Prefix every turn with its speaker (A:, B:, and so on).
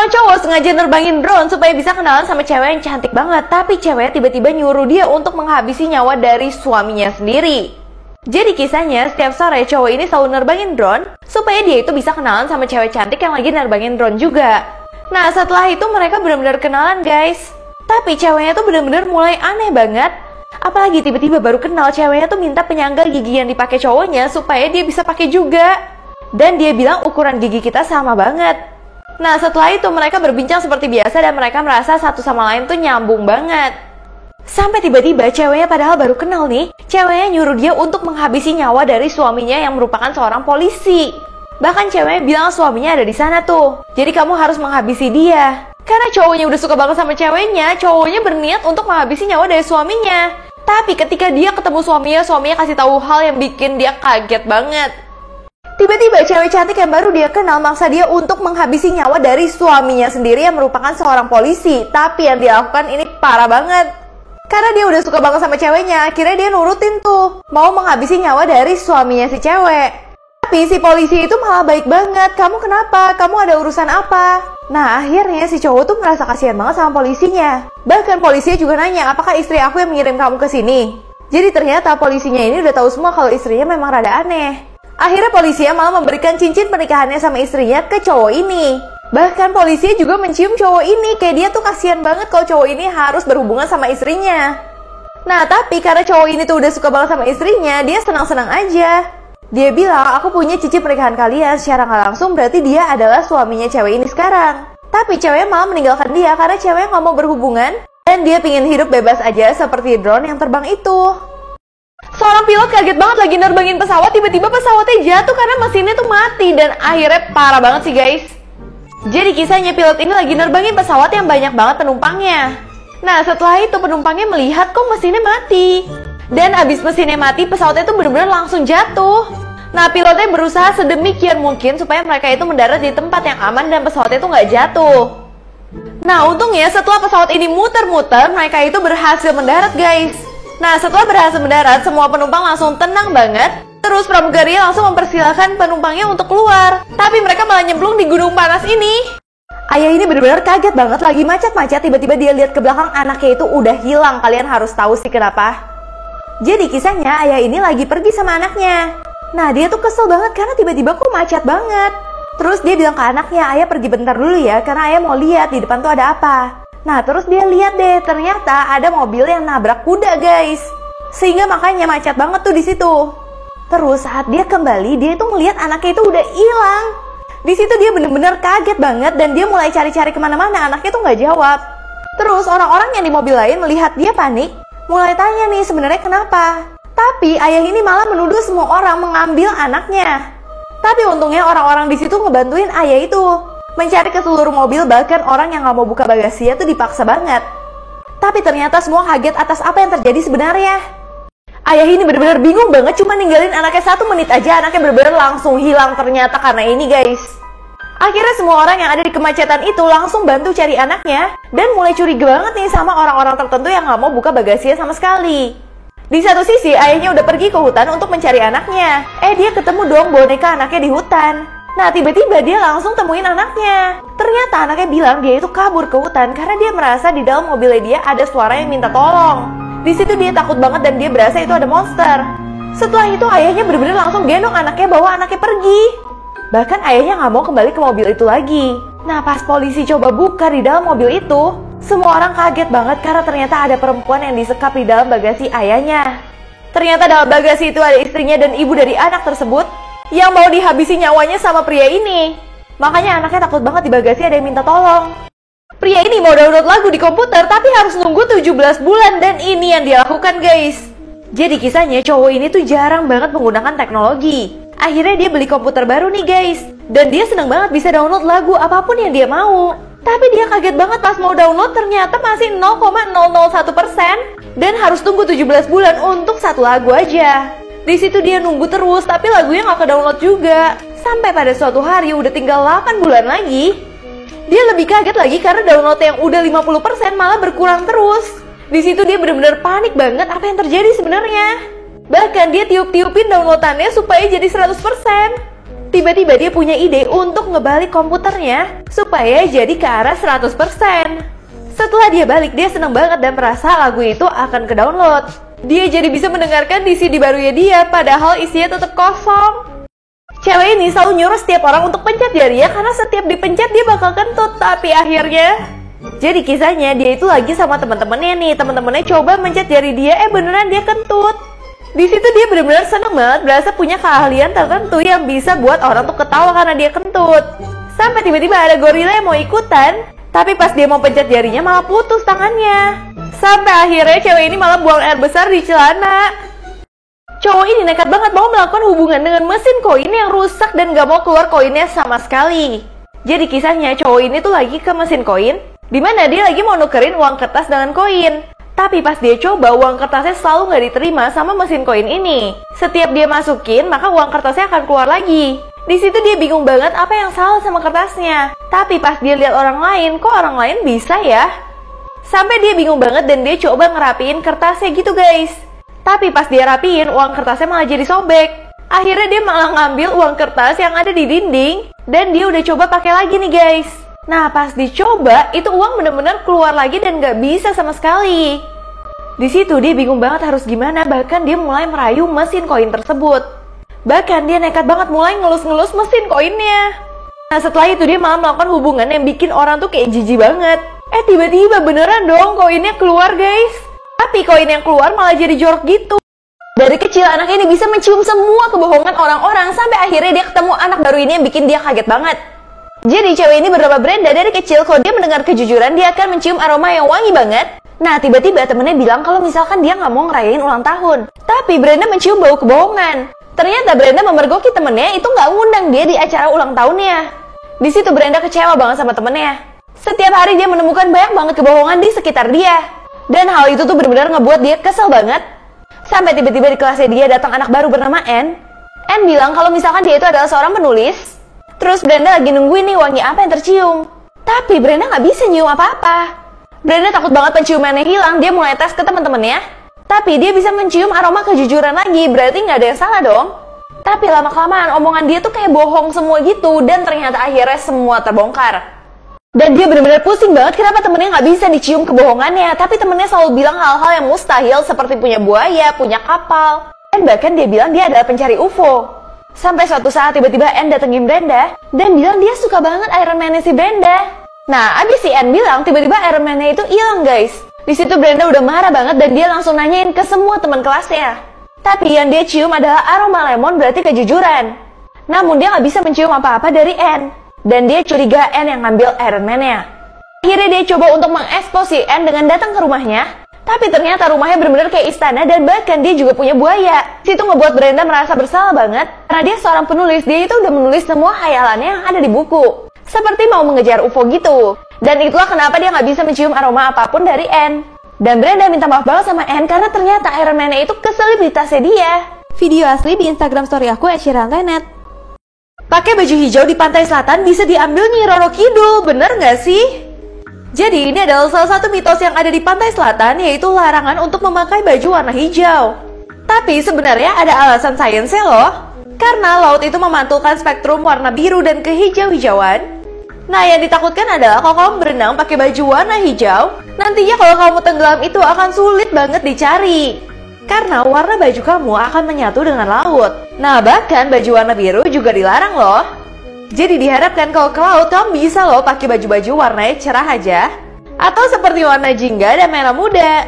A: Seorang cowok sengaja nerbangin drone supaya bisa kenalan sama cewek yang cantik banget, tapi cewek tiba-tiba nyuruh dia untuk menghabisi nyawa dari suaminya sendiri. Jadi kisahnya, setiap sore cowok ini selalu nerbangin drone supaya dia itu bisa kenalan sama cewek cantik yang lagi nerbangin drone juga. Nah, setelah itu mereka benar-benar kenalan, guys. Tapi ceweknya tuh benar-benar mulai aneh banget. Apalagi tiba-tiba baru kenal, ceweknya tuh minta penyangga gigi yang dipakai cowoknya supaya dia bisa pakai juga. Dan dia bilang ukuran gigi kita sama banget. Nah, setelah itu mereka berbincang seperti biasa dan mereka merasa satu sama lain tuh nyambung banget. Sampai tiba-tiba ceweknya padahal baru kenal nih, ceweknya nyuruh dia untuk menghabisi nyawa dari suaminya yang merupakan seorang polisi. Bahkan ceweknya bilang suaminya ada di sana tuh. Jadi kamu harus menghabisi dia. Karena cowoknya udah suka banget sama ceweknya, cowoknya berniat untuk menghabisi nyawa dari suaminya. Tapi ketika dia ketemu suaminya kasih tahu hal yang bikin dia kaget banget. Tiba-tiba cewek cantik yang baru dia kenal maksa dia untuk menghabisi nyawa dari suaminya sendiri yang merupakan seorang polisi. Tapi yang dia lakukan ini parah banget. Karena dia udah suka banget sama ceweknya, akhirnya dia nurutin tuh. Mau menghabisi nyawa dari suaminya si cewek. Tapi si polisi itu malah baik banget. Kamu kenapa? Kamu ada urusan apa? Nah, akhirnya si cowok tuh merasa kasihan banget sama polisinya. Bahkan polisinya juga nanya, apakah istri aku yang mengirim kamu ke sini? Jadi ternyata polisinya ini udah tahu semua kalau istrinya memang rada aneh. Akhirnya polisinya malah memberikan cincin pernikahannya sama istrinya ke cowok ini. Bahkan polisinya juga mencium cowok ini. Kayak dia tuh kasihan banget kalau cowok ini harus berhubungan sama istrinya. Nah, tapi karena cowok ini tuh udah suka banget sama istrinya, dia senang-senang aja. Dia bilang, aku punya cincin pernikahan kalian. Secara gak langsung berarti dia adalah suaminya cewek ini sekarang. Tapi ceweknya malah meninggalkan dia karena ceweknya gak mau berhubungan. Dan dia pingin hidup bebas aja seperti drone yang terbang itu. Seorang pilot kaget banget lagi nerbangin pesawat, tiba-tiba pesawatnya jatuh karena mesinnya tuh mati. Dan akhirnya parah banget sih guys. Jadi kisahnya pilot ini lagi nerbangin pesawat yang banyak banget penumpangnya. Nah, setelah itu penumpangnya melihat kok mesinnya mati. Dan abis mesinnya mati, pesawatnya tuh bener-bener langsung jatuh. Nah, pilotnya berusaha sedemikian mungkin supaya mereka itu mendarat di tempat yang aman dan pesawatnya itu nggak jatuh. Nah, untungnya setelah pesawat ini muter-muter, mereka itu berhasil mendarat guys. Nah, setelah berhasil mendarat, semua penumpang langsung tenang banget. Terus pramugari langsung mempersilahkan penumpangnya untuk keluar. Tapi mereka malah nyemplung di gunung panas ini. Ayah ini benar-benar kaget banget, lagi macet-macet, tiba-tiba dia lihat ke belakang anaknya itu udah hilang. Kalian harus tahu sih kenapa. Jadi kisahnya ayah ini lagi pergi sama anaknya. Nah, dia tuh kesel banget karena tiba-tiba kok macet banget. Terus dia bilang ke anaknya, ayah pergi bentar dulu ya, karena ayah mau lihat di depan tuh ada apa. Nah, terus dia lihat deh, ternyata ada mobil yang nabrak kuda guys. Sehingga makanya macet banget tuh di situ. Terus saat dia kembali, dia tuh ngelihat anaknya itu udah hilang. Di situ dia bener-bener kaget banget dan dia mulai cari-cari kemana-mana, anaknya tuh nggak jawab. Terus orang-orang yang di mobil lain melihat dia panik, mulai tanya nih sebenarnya kenapa. Tapi ayah ini malah menuduh semua orang mengambil anaknya. Tapi untungnya orang-orang di situ ngebantuin ayah itu mencari ke seluruh mobil, bahkan orang yang nggak mau buka bagasinya tuh dipaksa banget. Tapi ternyata semua kaget atas apa yang terjadi sebenarnya. Ayah ini benar-benar bingung banget, cuma ninggalin anaknya 1 menit aja, anaknya benar-benar langsung hilang ternyata karena ini guys. Akhirnya semua orang yang ada di kemacetan itu langsung bantu cari anaknya dan mulai curiga banget nih sama orang-orang tertentu yang nggak mau buka bagasinya sama sekali. Di satu sisi ayahnya udah pergi ke hutan untuk mencari anaknya. Dia ketemu dong boneka anaknya di hutan. Nah, tiba-tiba dia langsung temuin anaknya. Ternyata anaknya bilang dia itu kabur ke hutan karena dia merasa di dalam mobilnya dia ada suara yang minta tolong. Di situ dia takut banget dan dia berasa itu ada monster. Setelah itu ayahnya benar-benar langsung gendong anaknya, bawa anaknya pergi. Bahkan ayahnya nggak mau kembali ke mobil itu lagi. Nah, pas polisi coba buka di dalam mobil itu, semua orang kaget banget karena ternyata ada perempuan yang disekap di dalam bagasi ayahnya. Ternyata dalam bagasi itu ada istrinya dan ibu dari anak tersebut yang mau dihabisi nyawanya sama pria ini. Makanya anaknya takut banget di bagasi ada yang minta tolong. Pria ini mau download lagu di komputer tapi harus nunggu 17 bulan dan ini yang dia lakukan guys. Jadi kisahnya cowok ini tuh jarang banget menggunakan teknologi. Akhirnya dia beli komputer baru nih guys. Dan dia seneng banget bisa download lagu apapun yang dia mau. Tapi dia kaget banget pas mau download ternyata masih 0,001% dan harus tunggu 17 bulan untuk satu lagu aja. Di situ dia nunggu terus tapi lagunya nggak ke-download juga. Sampai pada suatu hari udah tinggal 8 bulan lagi. Dia lebih kaget lagi karena download yang udah 50% malah berkurang terus. Di situ dia benar-benar panik banget apa yang terjadi sebenarnya. Bahkan dia tiup-tiupin downloadannya supaya jadi 100%. Tiba-tiba dia punya ide untuk ngebalik komputernya supaya jadi ke arah 100%. Setelah dia balik, dia seneng banget dan merasa lagu itu akan ke-download. Dia jadi bisa mendengarkan di CD barunya dia, padahal isinya tetap kosong. Cewek ini selalu nyuruh setiap orang untuk pencet jarinya karena setiap dipencet dia bakal kentut. Tapi akhirnya, jadi kisahnya dia itu lagi sama teman-temannya nih. Teman-temannya coba mencet jari dia, beneran dia kentut. Di situ dia benar-benar seneng banget, berasa punya keahlian tertentu yang bisa buat orang tuh ketawa karena dia kentut. Sampai tiba-tiba ada gorila yang mau ikutan, tapi pas dia mau pencet jarinya malah putus tangannya. Sampai akhirnya cewek ini malah buang air besar di celana. Cowok ini nekat banget mau melakukan hubungan dengan mesin koin yang rusak dan gak mau keluar koinnya sama sekali. Jadi kisahnya cowok ini tuh lagi ke mesin koin, dimana dia lagi mau nukerin uang kertas dengan koin. Tapi pas dia coba, uang kertasnya selalu nggak diterima sama mesin koin ini. Setiap dia masukin, maka uang kertasnya akan keluar lagi. Di situ dia bingung banget apa yang salah sama kertasnya. Tapi pas dia lihat orang lain, kok orang lain bisa ya? Sampai dia bingung banget dan dia coba ngerapiin kertasnya gitu guys. Tapi pas dia rapiin, uang kertasnya malah jadi sobek. Akhirnya dia malah ngambil uang kertas yang ada di dinding dan dia udah coba pakai lagi nih guys. Nah pas dicoba, itu uang bener-bener keluar lagi dan gak bisa sama sekali. Di situ dia bingung banget harus gimana, bahkan dia mulai merayu mesin koin tersebut. Bahkan dia nekat banget mulai ngelus-ngelus mesin koinnya. Nah setelah itu dia malah melakukan hubungan yang bikin orang tuh kayak jijik banget. Tiba-tiba beneran dong koinnya keluar guys. Tapi koin yang keluar malah jadi jorok gitu. Dari kecil anak ini bisa mencium semua kebohongan orang-orang, sampai akhirnya dia ketemu anak baru ini yang bikin dia kaget banget. Jadi cewek ini bernama Brenda. Dari kecil kalau dia mendengar kejujuran, dia akan mencium aroma yang wangi banget. Nah tiba-tiba temennya bilang kalau misalkan dia nggak mau ngerayain ulang tahun, tapi Brenda mencium bau kebohongan. Ternyata Brenda memergoki temennya itu nggak ngundang dia di acara ulang tahunnya. Di situ Brenda kecewa banget sama temennya. Setiap hari dia menemukan banyak banget kebohongan di sekitar dia. Dan hal itu tuh benar-benar ngebuat dia kesel banget. Sampai tiba-tiba di kelasnya dia datang anak baru bernama Anne. Anne bilang kalau misalkan dia itu adalah seorang penulis. Terus Brenda lagi nungguin nih wangi apa yang tercium. Tapi Brenda nggak bisa nyium apa-apa. Brenda takut banget penciumannya hilang, dia mulai tes ke teman-temannya. Tapi dia bisa mencium aroma kejujuran lagi, berarti nggak ada yang salah dong. Tapi lama-kelamaan omongan dia tuh kayak bohong semua gitu, dan ternyata akhirnya semua terbongkar. Dan dia benar-benar pusing banget kenapa temennya nggak bisa dicium kebohongannya. Tapi temennya selalu bilang hal-hal yang mustahil seperti punya buaya, punya kapal. Dan bahkan dia bilang dia adalah pencari UFO. Sampai suatu saat tiba-tiba Anne datengin Brenda dan bilang dia suka banget Iron Man-nya si Brenda. Nah, abis si Anne bilang, tiba-tiba Iron Man-nya itu hilang guys. Di situ Brenda udah marah banget dan dia langsung nanyain ke semua teman kelasnya. Tapi yang dia cium adalah aroma lemon, berarti kejujuran. Namun dia nggak bisa mencium apa-apa dari Anne. Dan dia curiga Anne yang ngambil Iron Man-nya. Akhirnya dia coba untuk mengekspos si Anne dengan datang ke rumahnya. Tapi ternyata rumahnya benar-benar kayak istana dan bahkan dia juga punya buaya. Situ ngebuat Brenda merasa bersalah banget karena dia seorang penulis, dia itu udah menulis semua khayalannya yang ada di buku. Seperti mau mengejar UFO gitu. Dan itulah kenapa dia nggak bisa mencium aroma apapun dari Anne. Dan Brenda minta maaf banget sama Anne karena ternyata Iron Man-nya itu keselip di tasnya dia. Video asli di Instagram story aku @shirantainet. Pakai baju hijau di pantai selatan bisa diambil Nyi Roro Kidul, bener nggak sih? Jadi ini adalah salah satu mitos yang ada di pantai selatan, yaitu larangan untuk memakai baju warna hijau. Tapi sebenarnya ada alasan sainsnya loh. Karena laut itu memantulkan spektrum warna biru dan kehijau-hijauan. Nah yang ditakutkan adalah kalau kamu berenang pakai baju warna hijau, nantinya kalau kamu tenggelam itu akan sulit banget dicari. Karena warna baju kamu akan menyatu dengan laut. Nah bahkan baju warna biru juga dilarang loh. Jadi diharapkan kalau ke laut kamu bisa loh pakai baju-baju warnanya cerah aja. Atau seperti warna jingga dan merah muda.